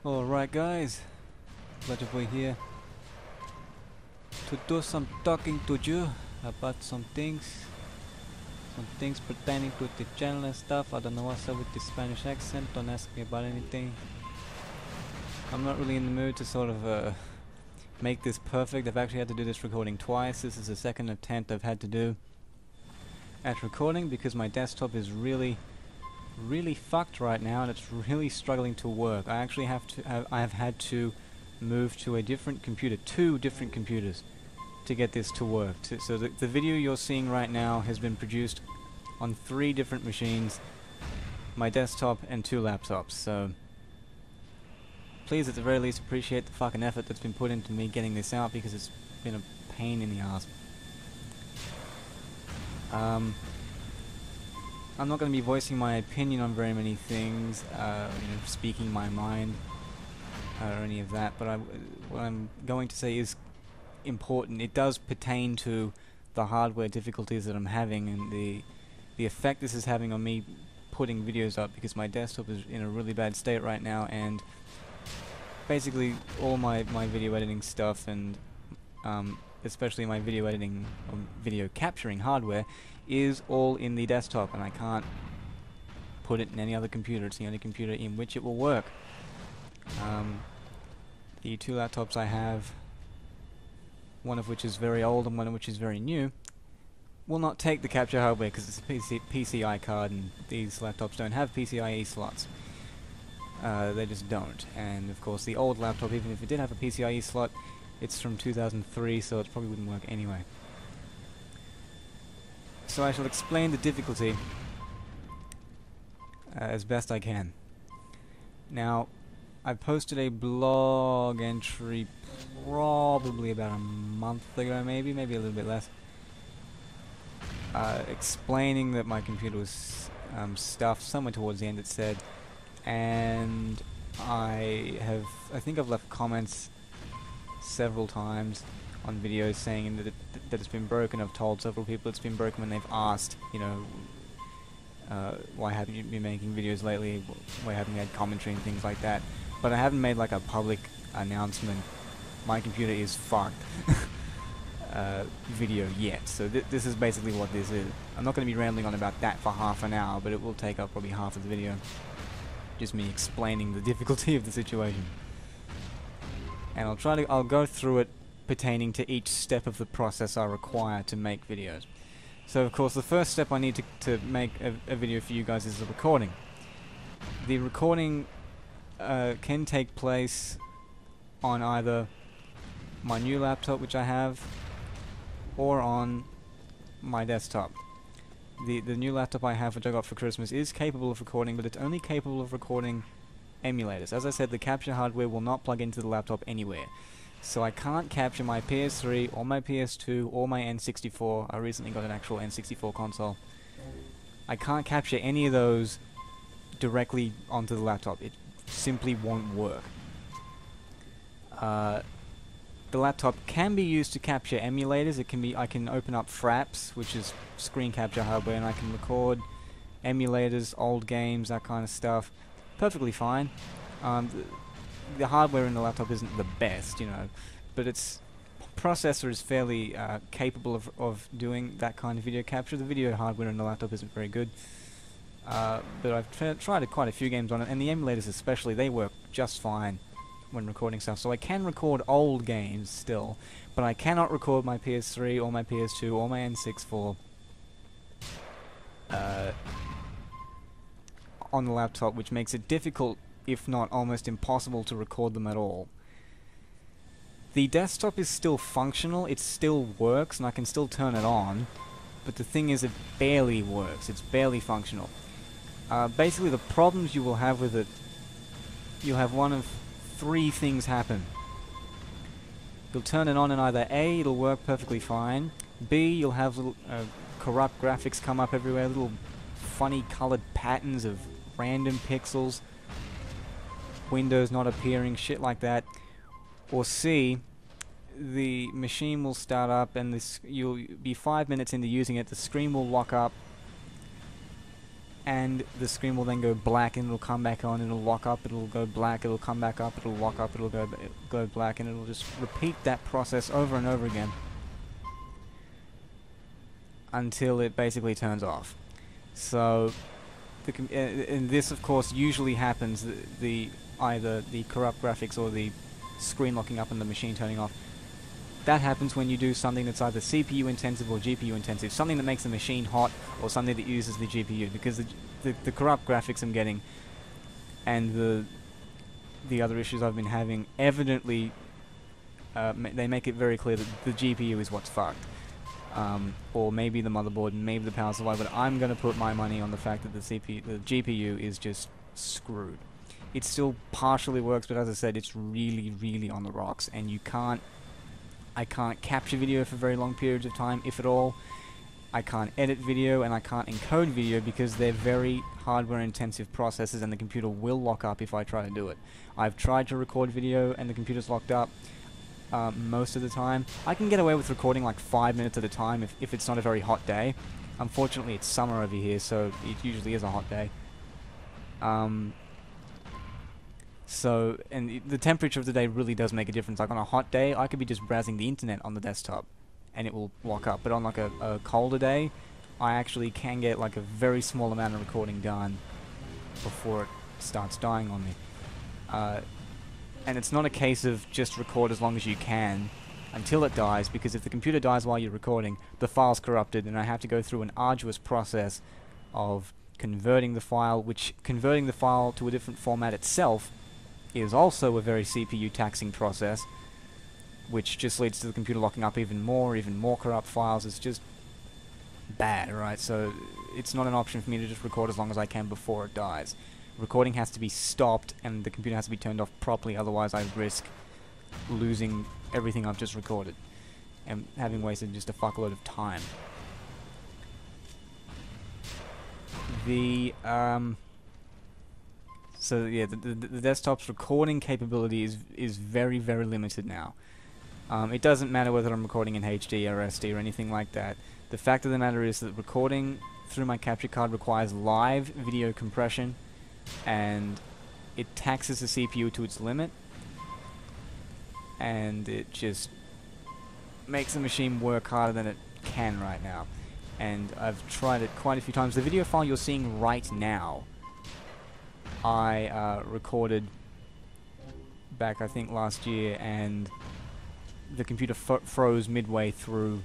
Alright guys, Legendboy here to do some talking to you about some things pertaining to the channel and stuff. I don't know what's up with the Spanish accent, don't ask me about anything. I'm not really in the mood to sort of make this perfect. I've actually had to do this recording twice. This is the second attempt I've had to do at recording because my desktop is really fucked right now and it's really struggling to work. I actually have had to move to a different computer, 2 different computers, to get this to work. So the video you're seeing right now has been produced on 3 different machines, my desktop and 2 laptops. So please at the very least appreciate the fucking effort that's been put into me getting this out, because it's been a pain in the ass. I'm not going to be voicing my opinion on very many things, speaking my mind, or any of that, but what I'm going to say is important. It does pertain to the hardware difficulties that I'm having and the effect this is having on me putting videos up, because my desktop is in a really bad state right now, and basically all my video editing stuff and especially my video editing or video capturing hardware is all in the desktop, and I can't put it in any other computer. It's the only computer in which it will work. The 2 laptops I have, one of which is very old and one of which is very new, will not take the capture hardware because it's a PCI card, and these laptops don't have PCIe slots. They just don't. And of course the old laptop, even if it did have a PCIe slot, it's from 2003, so it probably wouldn't work anyway. So I shall explain the difficulty as best I can. Now, I posted a blog entry probably about a month ago, maybe a little bit less, explaining that my computer was stuffed somewhere towards the end, it said, and I think I've left comments several times on videos saying that it's been broken. I've told several people it's been broken when they've asked, why haven't you been making videos lately, why haven't you had commentary and things like that. But I haven't made like a public announcement, my computer is fucked, video yet. So this is basically what this is. I'm not going to be rambling on about that for half an hour, but it will take up probably half of the video. Just me explaining the difficulty of the situation. And I'll go through it pertaining to each step of the process I require to make videos. So of course the first step I need to make a video for you guys is the recording. The recording can take place on either my new laptop, which I have, or on my desktop. The new laptop I have, which I got for Christmas, is capable of recording, but it's only capable of recording emulators. As I said, the capture hardware will not plug into the laptop anywhere. So I can't capture my PS3 or my PS2 or my N64. I recently got an actual N64 console. I can't capture any of those directly onto the laptop. It simply won't work. The laptop can be used to capture emulators. I can open up Fraps, which is screen capture hardware, and I can record emulators, old games, that kind of stuff. Perfectly fine. The hardware in the laptop isn't the best, but its processor is fairly capable of doing that kind of video capture. The video hardware in the laptop isn't very good, but I've tried quite a few games on it, and the emulators especially, they work just fine when recording stuff. So I can record old games still, but I cannot record my PS3 or my PS2 or my N64 on the laptop, which makes it difficult, if not almost impossible, to record them at all. The desktop is still functional, it still works, and I can still turn it on, but the thing is, it barely works, it's barely functional. Basically the problems you will have with it, you'll have one of 3 things happen. You'll turn it on and either A, it'll work perfectly fine, B, you'll have little corrupt graphics come up everywhere, little funny coloured patterns of random pixels, windows not appearing, shit like that. Or C, the machine will start up and you'll be 5 minutes into using it, the screen will lock up, and the screen will then go black and it'll come back on, it'll lock up, it'll go black, it'll come back up, it'll lock up, it'll go black, and it'll just repeat that process over and over again until it basically turns off. So, and this of course usually happens, either the corrupt graphics or the screen locking up and the machine turning off. That happens when you do something that's either CPU intensive or GPU intensive, something that makes the machine hot or something that uses the GPU, because the corrupt graphics I'm getting and the other issues I've been having evidently they make it very clear that the GPU is what's fucked. Or maybe the motherboard, maybe the power supply, but I'm going to put my money on the fact that the GPU is just screwed. It still partially works, but as I said, it's really, really on the rocks, and I can't capture video for very long periods of time, if at all. I can't edit video, and I can't encode video because they're very hardware-intensive processes, and the computer will lock up if I try to do it. I've tried to record video, and the computer's locked up most of the time. I can get away with recording like 5 minutes at a time if it's not a very hot day. Unfortunately, it's summer over here, so it usually is a hot day. So, and the temperature of the day really does make a difference. Like on a hot day, I could be just browsing the internet on the desktop and it will lock up. But on like a colder day, I actually can get like a very small amount of recording done before it starts dying on me. And it's not a case of just record as long as you can until it dies, because if the computer dies while you're recording, the file's corrupted and I have to go through an arduous process of converting the file, which converting the file to a different format itself is also a very CPU taxing process, which just leads to the computer locking up even more corrupt files. It's just bad, right? So it's not an option for me to just record as long as I can before it dies. Recording has to be stopped and the computer has to be turned off properly, otherwise I risk losing everything I've just recorded and having wasted just a fuckload of time. So yeah, the desktop's recording capability is very, very limited now. It doesn't matter whether I'm recording in HD or SD or anything like that. The fact of the matter is that recording through my capture card requires live video compression, and it taxes the CPU to its limit, and it just makes the machine work harder than it can right now. And I've tried it quite a few times. The video file you're seeing right now, I recorded back, I think, last year, and the computer froze midway through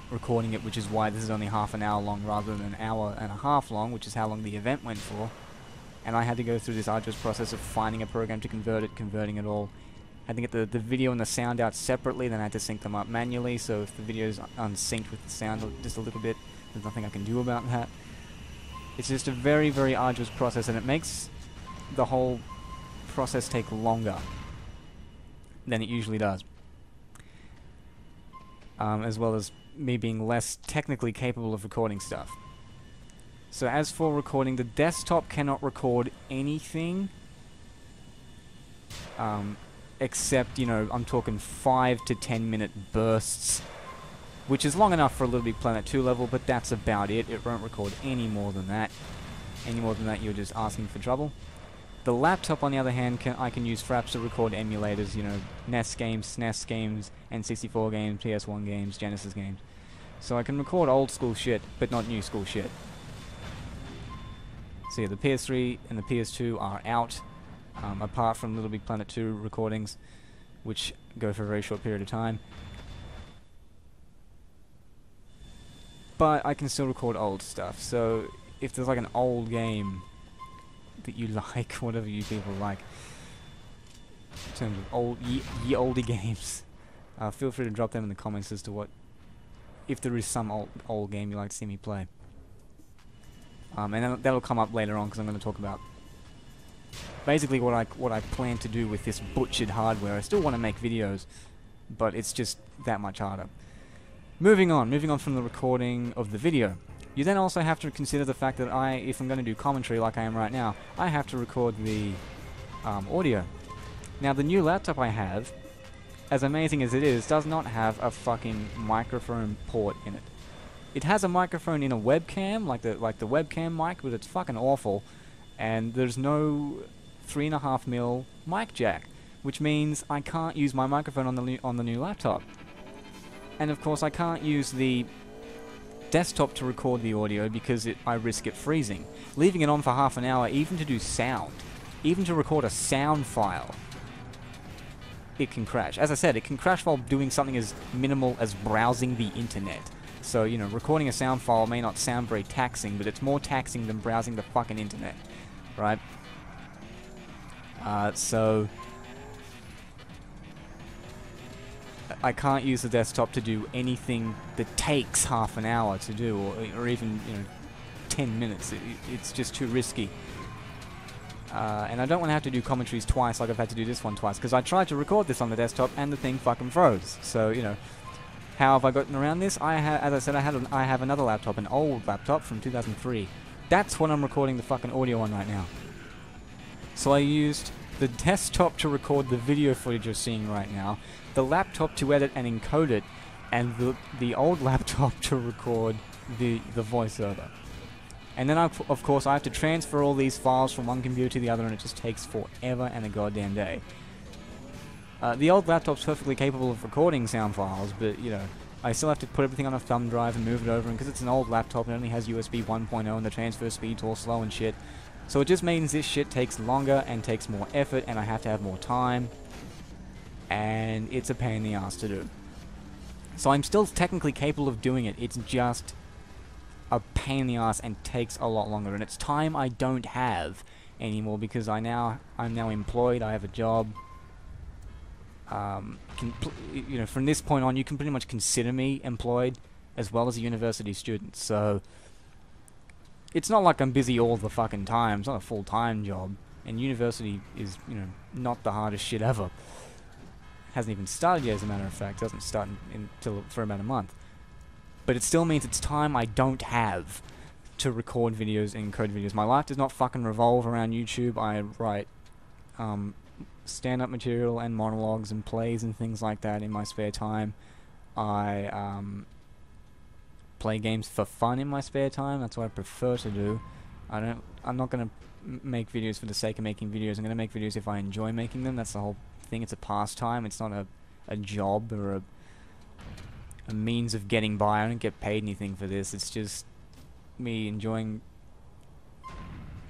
recording it, which is why this is only half an hour long rather than an hour and a half long, which is how long the event went for. And I had to go through this arduous process of finding a program to convert it, converting it all. I had to get the video and the sound out separately, then I had to sync them up manually, so if the video's unsynced with the sound just a little bit, there's nothing I can do about that. It's just a very, very arduous process, and it makes the whole process take longer than it usually does. As well as me being less technically capable of recording stuff. So as for recording, the desktop cannot record anything except, you know, I'm talking 5 to 10 minute bursts, which is long enough for a Little Big Planet 2 level, but that's about it. It won't record any more than that. Any more than that, you're just asking for trouble. The laptop, on the other hand, I can use Fraps to record emulators, you know, NES games, SNES games, N64 games, PS1 games, Genesis games. So I can record old school shit, but not new school shit. So yeah, the PS3 and the PS2 are out, apart from Little Big Planet 2 recordings, which go for a very short period of time. But I can still record old stuff, so if there's like an old game that you like, whatever you people like, in terms of old, ye olde games, feel free to drop them in the comments as to what, if there is some old game you like to see me play. And that'll come up later on, because I'm going to talk about basically what I plan to do with this butchered hardware. I still want to make videos, but it's just that much harder. Moving on from the recording of the video. You then also have to consider the fact that if I'm going to do commentary like I am right now, I have to record the audio. Now the new laptop I have, as amazing as it is, does not have a fucking microphone port in it. it has a microphone in a webcam, like the webcam mic, but it's fucking awful. And there's no 3.5mm mic jack, which means I can't use my microphone on the new laptop. And of course I can't use the desktop to record the audio because I risk it freezing. Leaving it on for half an hour, even to do sound, even to record a sound file, it can crash. As I said, it can crash while doing something as minimal as browsing the internet. So, you know, recording a sound file may not sound very taxing, but it's more taxing than browsing the fucking internet, right? So I can't use the desktop to do anything that takes half an hour to do, or even, you know, 10 minutes. It's just too risky. And I don't want to have to do commentaries twice like I've had to do this one twice, because I tried to record this on the desktop and the thing fucking froze. So, you know, how have I gotten around this? As I said, I have another laptop, an old laptop from 2003. That's what I'm recording the fucking audio on right now. So I used the desktop to record the video footage you're seeing right now, the laptop to edit and encode it, and the old laptop to record the voiceover. And then, of course, I have to transfer all these files from one computer to the other, and it just takes forever and a goddamn day. The old laptop's perfectly capable of recording sound files, but, you know, I still have to put everything on a thumb drive and move it over, and because it's an old laptop, it only has USB 1.0, and the transfer speed's all slow and shit. So it just means this shit takes longer and takes more effort, and I have to have more time, and it's a pain in the ass to do. So I'm still technically capable of doing it, it's just a pain in the ass and takes a lot longer, and it's time I don't have anymore, because I'm now employed, I have a job. You know, from this point on, you can pretty much consider me employed as well as a university student. So it's not like I'm busy all the fucking time. It's not a full-time job, and university is, you know, not the hardest shit ever. Hasn't even started yet, as a matter of fact. It doesn't start until for about a month. But it still means it's time I don't have to record videos and encode videos. My life does not fucking revolve around YouTube. I write stand-up material and monologues and plays and things like that in my spare time. I play games for fun in my spare time. That's what I prefer to do. I'm not gonna make videos for the sake of making videos. I'm gonna make videos if I enjoy making them. That's the whole thing. It's a pastime. It's not a job or a means of getting by. I don't get paid anything for this. It's just me enjoying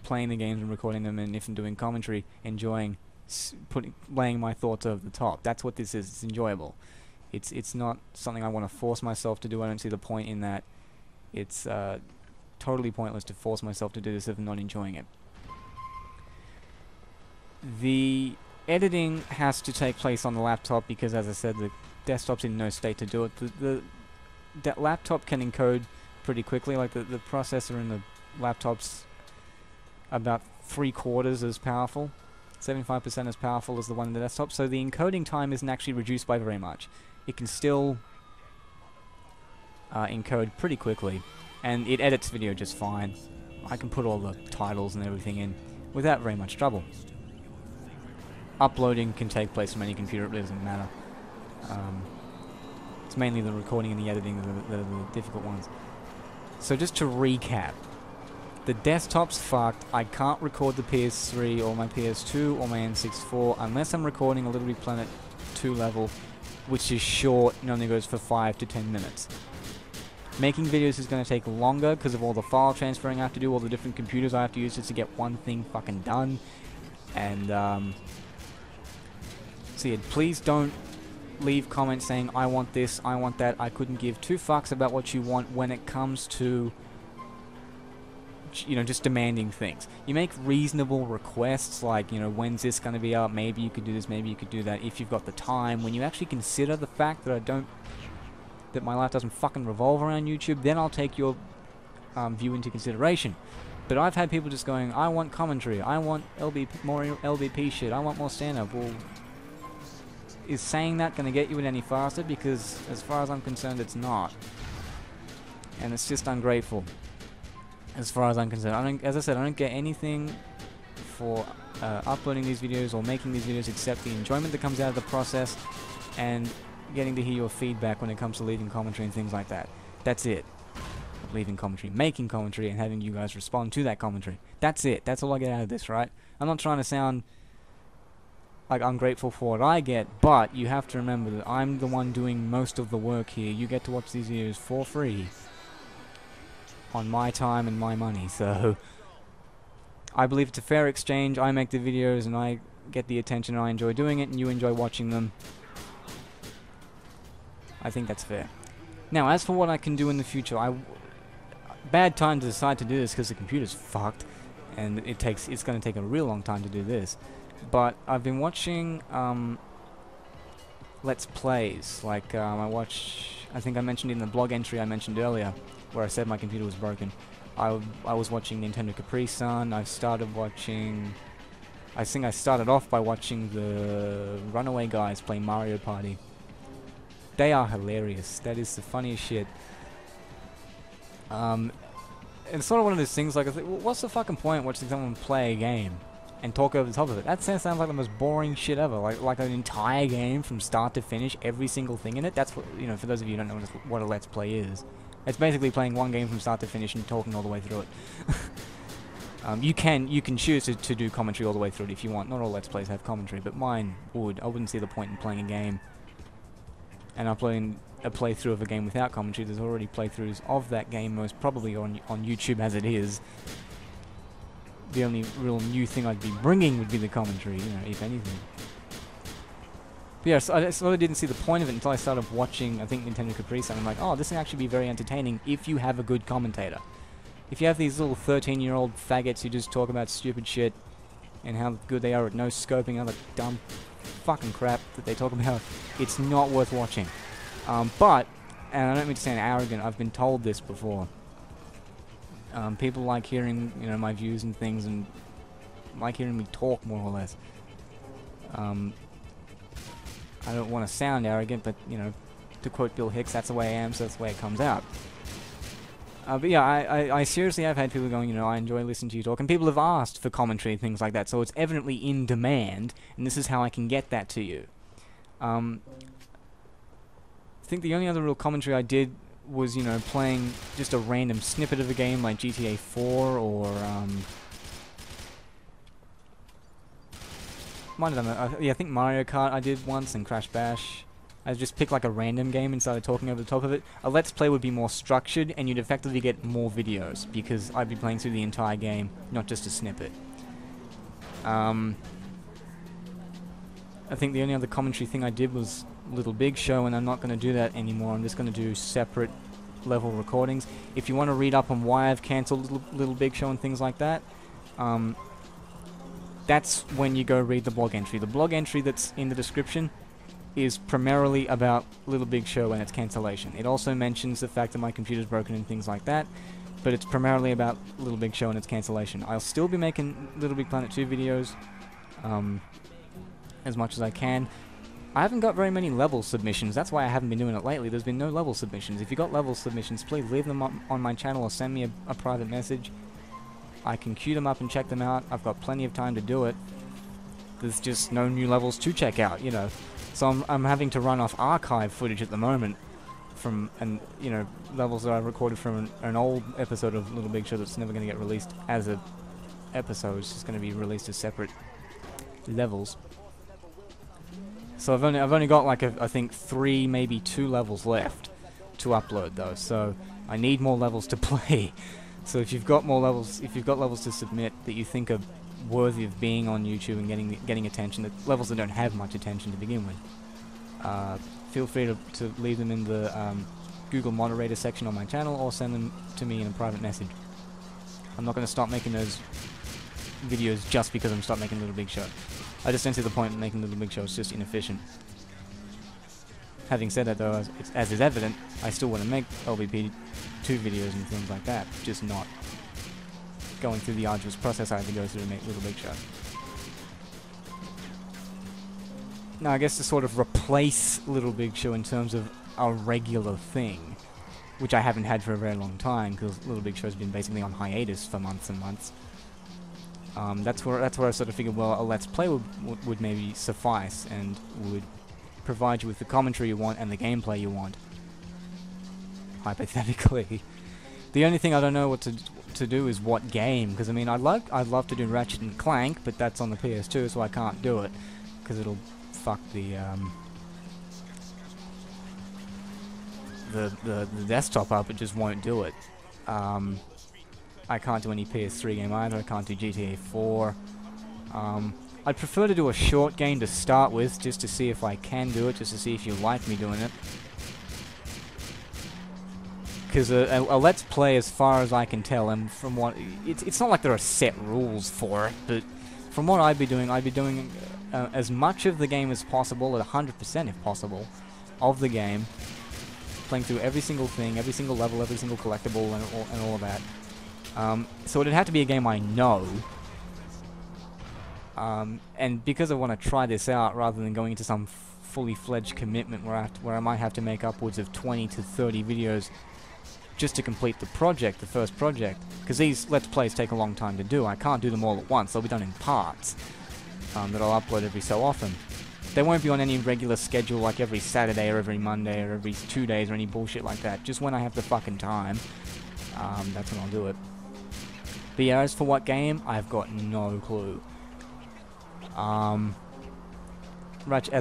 playing the games and recording them, and if I'm doing commentary, enjoying laying my thoughts over the top. That's what this is. It's enjoyable. It's not something I want to force myself to do. I don't see the point in that. It's totally pointless to force myself to do this if I'm not enjoying it. The editing has to take place on the laptop because, as I said, the desktop's in no state to do it. That laptop can encode pretty quickly. Like the processor in the laptop's about 3/4 as powerful, 75% as powerful as the one in the desktop. So the encoding time isn't actually reduced by very much. It can still encode pretty quickly, and it edits video just fine. I can put all the titles and everything in without very much trouble. Uploading can take place from any computer, it doesn't matter. It's mainly the recording and the editing that are the difficult ones. So just to recap, the desktop's fucked. I can't record the PS3 or my PS2 or my N64 unless I'm recording a Little Big Planet 2 level, which is short and only goes for 5 to 10 minutes. Making videos is going to take longer because of all the file transferring I have to do, all the different computers I have to use just to get one thing fucking done. And so yeah, please don't leave comments saying I want this, I want that. I couldn't give two fucks about what you want when it comes to, you know, just demanding things. You make reasonable requests like, you know, when's this going to be up, maybe you could do this, maybe you could do that, if you've got the time. When you actually consider the fact that that my life doesn't fucking revolve around YouTube, then I'll take your view into consideration. But I've had people just going, I want commentary, I want more LBP shit, I want more stand-up. Well, is saying that going to get you it any faster? Because as far as I'm concerned, it's not. And it's just ungrateful. As far as I'm concerned, as I said, I don't get anything for uploading these videos or making these videos except the enjoyment that comes out of the process and getting to hear your feedback when it comes to leaving commentary and things like that. That's it. leaving commentary, making commentary, and having you guys respond to that commentary. That's it. That's all I get out of this, right? I'm not trying to sound like ungrateful for what I get, but you have to remember that I'm the one doing most of the work here. You get to watch these videos for free on my time and my money, so I believe it's a fair exchange. I make the videos and I get the attention and I enjoy doing it and you enjoy watching them. I think that's fair. Now, as for what I can do in the future, bad time to decide to do this because the computer's fucked and it's going to take a real long time to do this. But I've been watching Let's Plays, like I think I mentioned in the blog entry I mentioned earlier, where I said my computer was broken. I was watching Nintendo Capri Sun. I started watching, I think I started off by watching the Runaway guys play Mario Party. They are hilarious. That is the funniest shit. It's sort of one of those things like, what's the fucking point watching someone play a game and talk over the top of it? That sounds like the most boring shit ever. Like an entire game from start to finish, every single thing in it. That's what, you know, for those of you who don't know what a Let's Play is. It's basically playing one game from start to finish and talking all the way through it. You can choose to do commentary all the way through it if you want. Not all Let's Plays have commentary, but mine would. I wouldn't see the point in playing a game and uploading a playthrough of a game without commentary. There's already playthroughs of that game, most probably on YouTube as it is. The only real new thing I'd be bringing would be the commentary, you know, if anything. But yeah, so I sort of didn't see the point of it until I started watching, I think, Nintendo Capri Sun. I'm like, oh, this can actually be very entertaining if you have a good commentator. If you have these little 13-year-old faggots who just talk about stupid shit and how good they are at no-scoping and other dumb fucking crap that they talk about, it's not worth watching. But, and I don't mean to sound arrogant, I've been told this before. People like hearing, you know, my views and things, and like hearing me talk more or less. I don't want to sound arrogant, but, you know, to quote Bill Hicks, that's the way I am, so that's the way it comes out. But yeah, I seriously have had people going, you know, I enjoy listening to you talk, and people have asked for commentary and things like that, so it's evidently in demand, and this is how I can get that to you. I think the only other real commentary I did was, you know, playing just a random snippet of a game like GTA 4 or, yeah, I think Mario Kart I did once, and Crash Bash. I just picked like a random game and started talking over the top of it. A Let's Play would be more structured, and you'd effectively get more videos, because I'd be playing through the entire game, not just a snippet. I think the only other commentary thing I did was Little Big Show, and I'm not going to do that anymore. I'm just going to do separate level recordings. If you want to read up on why I've cancelled Little Big Show and things like that, that's when you go read the blog entry. The blog entry that's in the description is primarily about Little Big Show and its cancellation. It also mentions the fact that my computer's broken and things like that, but it's primarily about Little Big Show and its cancellation. I'll still be making Little Big Planet 2 videos as much as I can. I haven't got very many level submissions. That's why I haven't been doing it lately. There's been no level submissions. If you got level submissions, please leave them up on my channel or send me a private message. I can queue them up and check them out. I've got plenty of time to do it. There's just no new levels to check out, you know. So I'm having to run off archive footage at the moment from, you know, levels that I've recorded from an old episode of Little Big Show that's never going to get released as a episode. It's just going to be released as separate levels. So I've only got like I think 3, maybe 2 levels left to upload though. So I need more levels to play. So if you've got more levels, if you've got levels to submit that you think are worthy of being on YouTube and getting attention, the levels that don't have much attention to begin with, feel free to leave them in the Google moderator section on my channel, or send them to me in a private message. I'm not going to stop making those videos just because I'm stopped making Little Big Show. I just don't see the point in making Little Big Show. It's just inefficient. Having said that though, as is evident, I still want to make LBP 2 videos and things like that, just not going through the arduous process I had to go through to make Little Big Show. Now I guess to sort of replace Little Big Show in terms of a regular thing, which I haven't had for a very long time, because Little Big Show's been basically on hiatus for months and months. That's where I sort of figured, well, a Let's Play would maybe suffice and would provide you with the commentary you want and the gameplay you want, hypothetically. The only thing I don't know what to do is what game, because I mean I'd love to do Ratchet and Clank, but that's on the PS2, so I can't do it because it'll fuck the desktop up. It just won't do it. I can't do any PS3 game either. I can't do GTA 4. I'd prefer to do a short game to start with, just to see if I can do it, just to see if you like me doing it. Because a Let's Play, as far as I can tell, and from what... It's not like there are set rules for it, but from what I'd be doing as much of the game as possible, at 100% if possible, of the game, playing through every single thing, every single level, every single collectible, and all of that. So it'd have to be a game I know. And because I want to try this out, rather than going into some fully fledged commitment where I might have to make upwards of 20 to 30 videos just to complete the project, the first project, because these Let's Plays take a long time to do. I can't do them all at once. They'll be done in parts that I'll upload every so often. They won't be on any regular schedule like every Saturday or every Monday or every 2 days or any bullshit like that. Just when I have the fucking time, that's when I'll do it. But yeah, as for what game, I've got no clue. As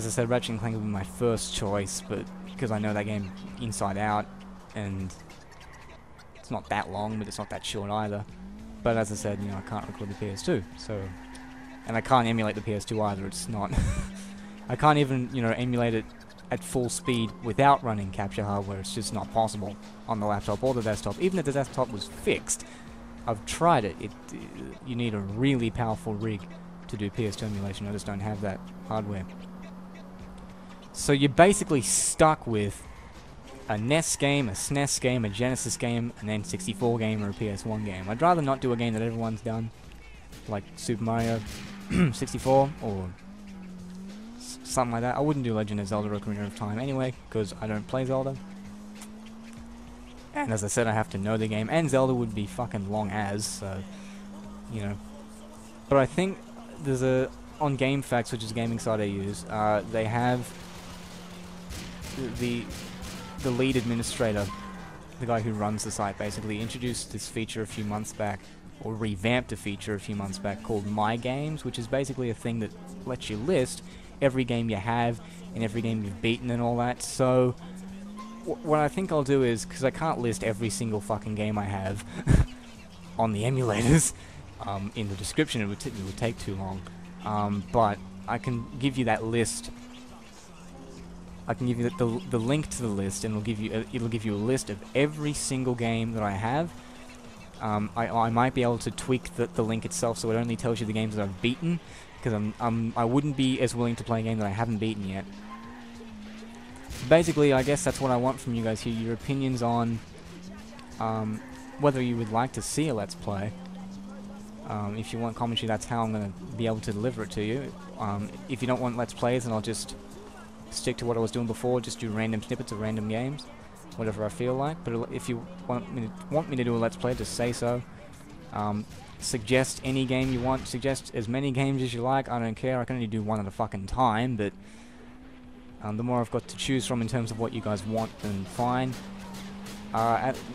I said, Ratchet & Clank would be my first choice, but because I know that game inside out, and it's not that long, but it's not that short either. But as I said, you know, I can't record the PS2, so... And I can't emulate the PS2 either, it's not... I can't even, you know, emulate it at full speed without running capture hardware. It's just not possible on the laptop or the desktop. Even if the desktop was fixed, I've tried it. You need a really powerful rig to do PS2 emulation. I just don't have that hardware. So you're basically stuck with a NES game, a SNES game, a Genesis game, an N64 game, or a PS1 game. I'd rather not do a game that everyone's done, like Super Mario 64 or something like that. I wouldn't do Legend of Zelda Ocarina of Time anyway, because I don't play Zelda. And as I said, I have to know the game, and Zelda would be fucking long as, so, you know. But I think there's on GameFAQs, which is a gaming site I use, they have the lead administrator, the guy who runs the site, basically introduced this feature a few months back, or revamped a feature a few months back, called My Games, which is basically a thing that lets you list every game you have and every game you've beaten and all that. So what I think I'll do is, because I can't list every single fucking game I have on the emulators in the description, it would take too long, but I can give you that list. I can give you the link to the list, and it'll give you a list of every single game that I have. I might be able to tweak the link itself so it only tells you the games that I've beaten, because I wouldn't be as willing to play a game that I haven't beaten yet. Basically, I guess that's what I want from you guys here, your opinions on whether you would like to see a Let's Play. If you want commentary, that's how I'm going to be able to deliver it to you. If you don't want Let's Plays, then I'll just stick to what I was doing before, just do random snippets of random games, whatever I feel like. But if you want me to do a Let's Play, just say so. Suggest any game you want, suggest as many games as you like, I don't care, I can only do one at a fucking time, but the more I've got to choose from in terms of what you guys want, then fine.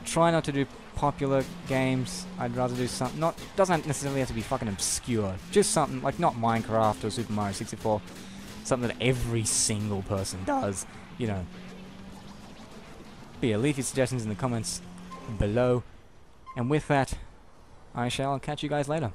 Try not to do popular games. I'd rather do something, doesn't necessarily have to be fucking obscure, just something like not Minecraft or Super Mario 64, something that every single person does, you know. But yeah, leave your suggestions in the comments below, and with that, I shall catch you guys later.